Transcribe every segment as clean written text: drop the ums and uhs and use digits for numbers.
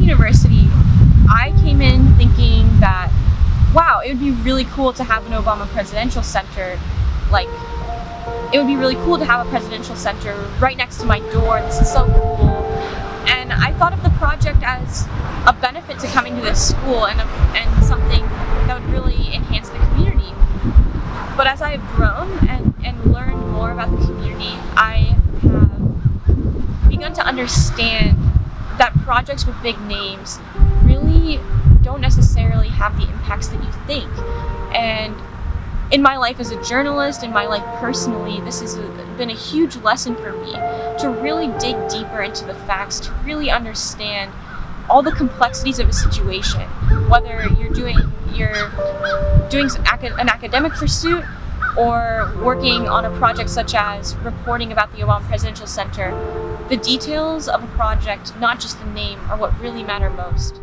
university, I came in thinking that, wow, it would be really cool to have an Obama Presidential Center. Like, it would be really cool to have a presidential center right next to my door. This is so cool. And I thought of the project as a benefit to coming to this school and something that would really enhance the community. But as I've grown and learned more about the community, I have begun to understand that projects with big names really don't necessarily have the impacts that you think. And in my life as a journalist, in my life personally, this has been a huge lesson for me to really dig deeper into the facts, to really understand all the complexities of a situation, whether you're doing an academic pursuit or working on a project such as reporting about the Obama Presidential Center. The details of a project, not just the name, are what really matter most.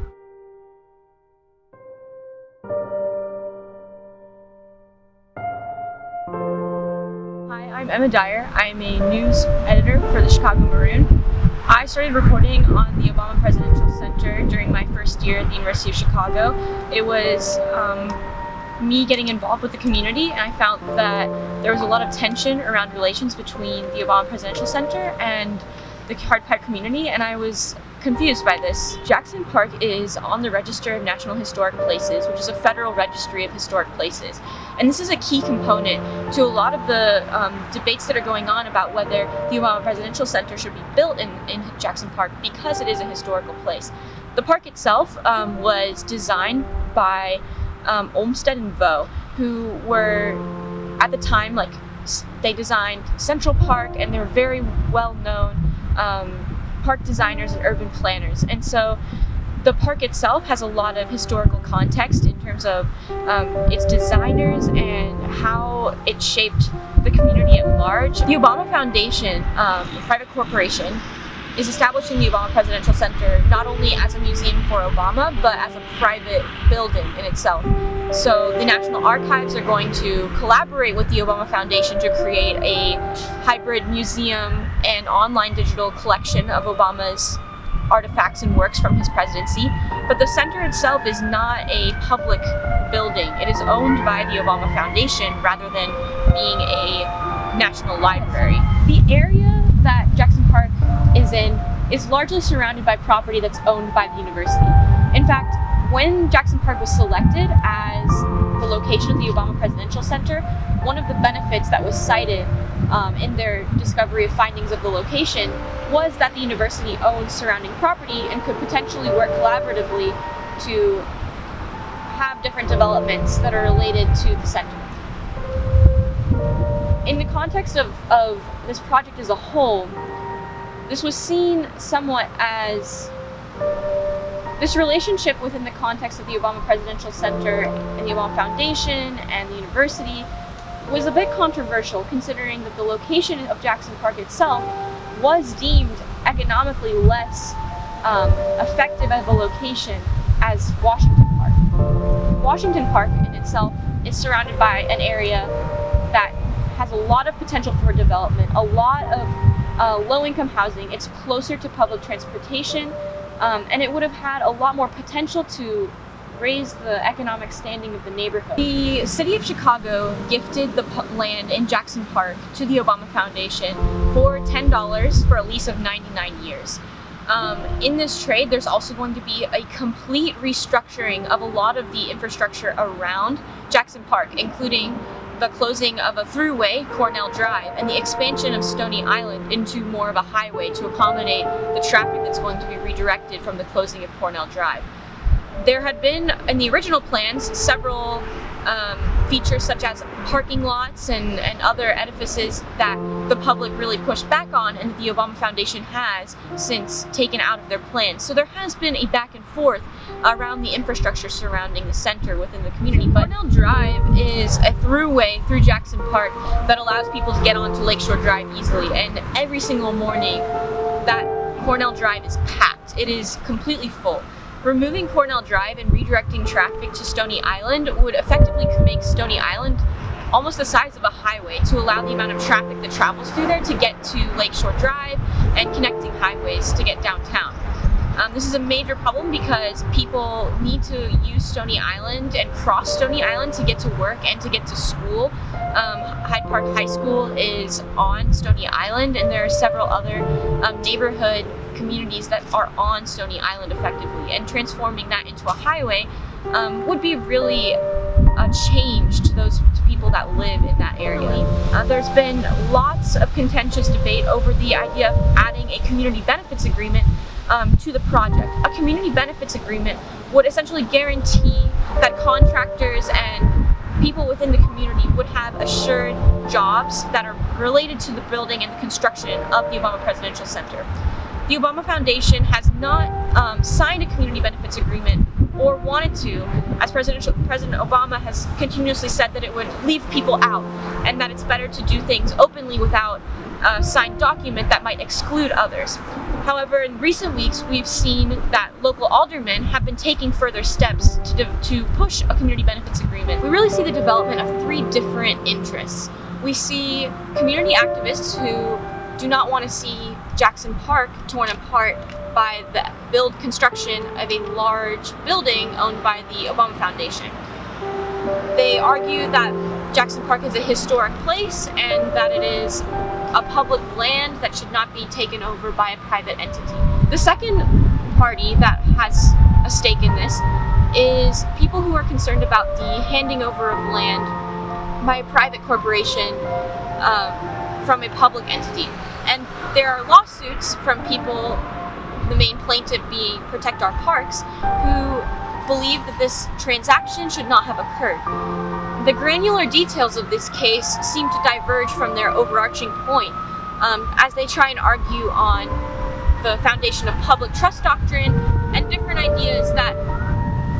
Hi, I'm Emma Dyer. I'm a news editor for the Chicago Maroon. I started reporting on the Obama Presidential Center during my first year at the University of Chicago. It was me getting involved with the community, and I found that there was a lot of tension around relations between the Obama Presidential Center and the hardpipe community, and I was confused by this. Jackson Park is on the Register of National Historic Places, which is a federal registry of historic places. And this is a key component to a lot of the debates that are going on about whether the Obama Presidential Center should be built in Jackson Park, because it is a historical place. The park itself was designed by Olmsted and Vaux, who were, at the time, they designed Central Park, and they were very well-known park designers and urban planners. And so the park itself has a lot of historical context in terms of its designers and how it shaped the community at large. The Obama Foundation, a private corporation, is establishing the Obama Presidential Center not only as a museum for Obama, but as a private building in itself. So the National Archives are going to collaborate with the Obama Foundation to create a hybrid museum and online digital collection of Obama's artifacts and works from his presidency. But the center itself is not a public building. It is owned by the Obama Foundation rather than being a national library. The area that Jackson Park is in is largely surrounded by property that's owned by the university. In fact, when Jackson Park was selected as the location of the Obama Presidential Center, one of the benefits that was cited in their discovery of findings of the location was that the university owns surrounding property and could potentially work collaboratively to have different developments that are related to the center. In the context of this project as a whole, this was seen somewhat as this relationship within the context of the Obama Presidential Center and the Obama Foundation and the university was a bit controversial, considering that the location of Jackson Park itself was deemed economically less effective as a location as Washington Park. Washington Park in itself is surrounded by an area that has a lot of potential for development, a lot of low-income housing. It's closer to public transportation, and it would have had a lot more potential to raise the economic standing of the neighborhood. The city of Chicago gifted the land in Jackson Park to the Obama Foundation for $10 for a lease of 99 years. In this trade, there's also going to be a complete restructuring of a lot of the infrastructure around Jackson Park, including the closing of a throughway, Cornell Drive, and the expansion of Stony Island into more of a highway to accommodate the traffic that's going to be redirected from the closing of Cornell Drive. There had been, in the original plans, several features such as parking lots and other edifices that the public really pushed back on, and that the Obama Foundation has since taken out of their plans. So there has been a back and forth around the infrastructure surrounding the center within the community. But Cornell Drive is a throughway through Jackson Park that allows people to get onto Lakeshore Drive easily, and every single morning that Cornell Drive is packed. It is completely full. Removing Cornell Drive and redirecting traffic to Stony Island would effectively make Stony Island almost the size of a highway to allow the amount of traffic that travels through there to get to Lakeshore Drive and connecting highways to get downtown. This is a major problem because people need to use Stony Island and cross Stony Island to get to work and to get to school. Hyde Park High School is on Stony Island, and there are several other neighborhood communities that are on Stony Island effectively, and transforming that into a highway would be really a change to those people that live in that area. There's been lots of contentious debate over the idea of adding a community benefits agreement to the project. A community benefits agreement would essentially guarantee that contractors and people within the community would have assured jobs that are related to the building and the construction of the Obama Presidential Center. The Obama Foundation has not signed a community benefits agreement or wanted to, as President Obama has continuously said that it would leave people out and that it's better to do things openly without a signed document that might exclude others. However, in recent weeks, we've seen that local aldermen have been taking further steps to push a community benefits agreement. We really see the development of three different interests. We see community activists who do not want to see Jackson Park torn apart by the construction of a large building owned by the Obama Foundation. They argue that Jackson Park is a historic place and that it is a public land that should not be taken over by a private entity. The second party that has a stake in this is people who are concerned about the handing over of land by a private corporation from a public entity. And there are lawsuits from people, the main plaintiff being Protect Our Parks, who believe that this transaction should not have occurred. The granular details of this case seem to diverge from their overarching point as they try and argue on the foundation of public trust doctrine and different ideas that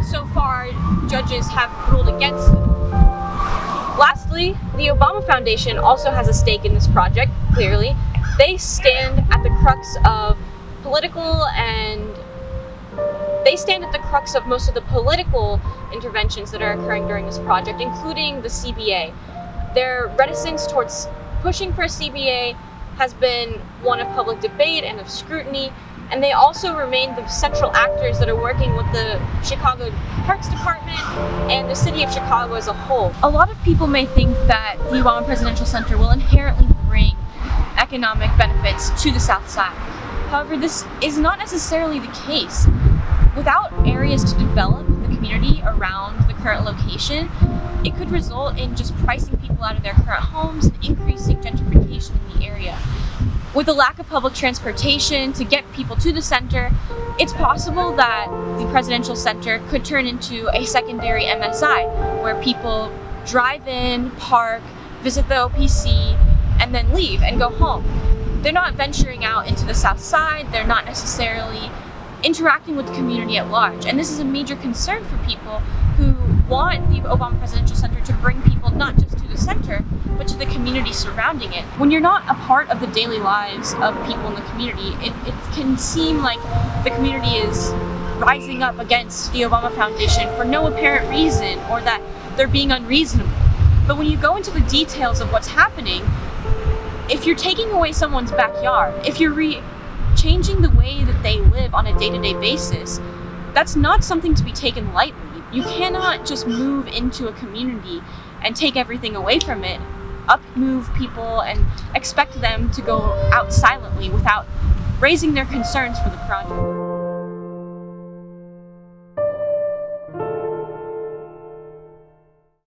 so far judges have ruled against them. Lastly, the Obama Foundation also has a stake in this project, clearly. They stand at the crux of most of the political interventions that are occurring during this project, including the CBA. Their reticence towards pushing for a CBA has been one of public debate and of scrutiny, and they also remain the central actors that are working with the Chicago Parks Department and the city of Chicago as a whole. A lot of people may think that the Obama Presidential Center will inherently bring economic benefits to the South Side. However, this is not necessarily the case. Without areas to develop the community around the current location, it could result in just pricing people out of their current homes and increasing gentrification in the area. With the lack of public transportation to get people to the center, it's possible that the Presidential Center could turn into a secondary MSI, where people drive in, park, visit the OPC, and then leave and go home. They're not venturing out into the South Side, they're not necessarily interacting with the community at large. And this is a major concern for people who want the Obama Presidential Center to bring people not just to the center, but to the community surrounding it. When you're not a part of the daily lives of people in the community, it can seem like the community is rising up against the Obama Foundation for no apparent reason, or that they're being unreasonable. But when you go into the details of what's happening, if you're taking away someone's backyard, if you're changing the way that they live on a day-to-day basis, that's not something to be taken lightly. You cannot just move into a community and take everything away from it, up-move people, and expect them to go out silently without raising their concerns for the project.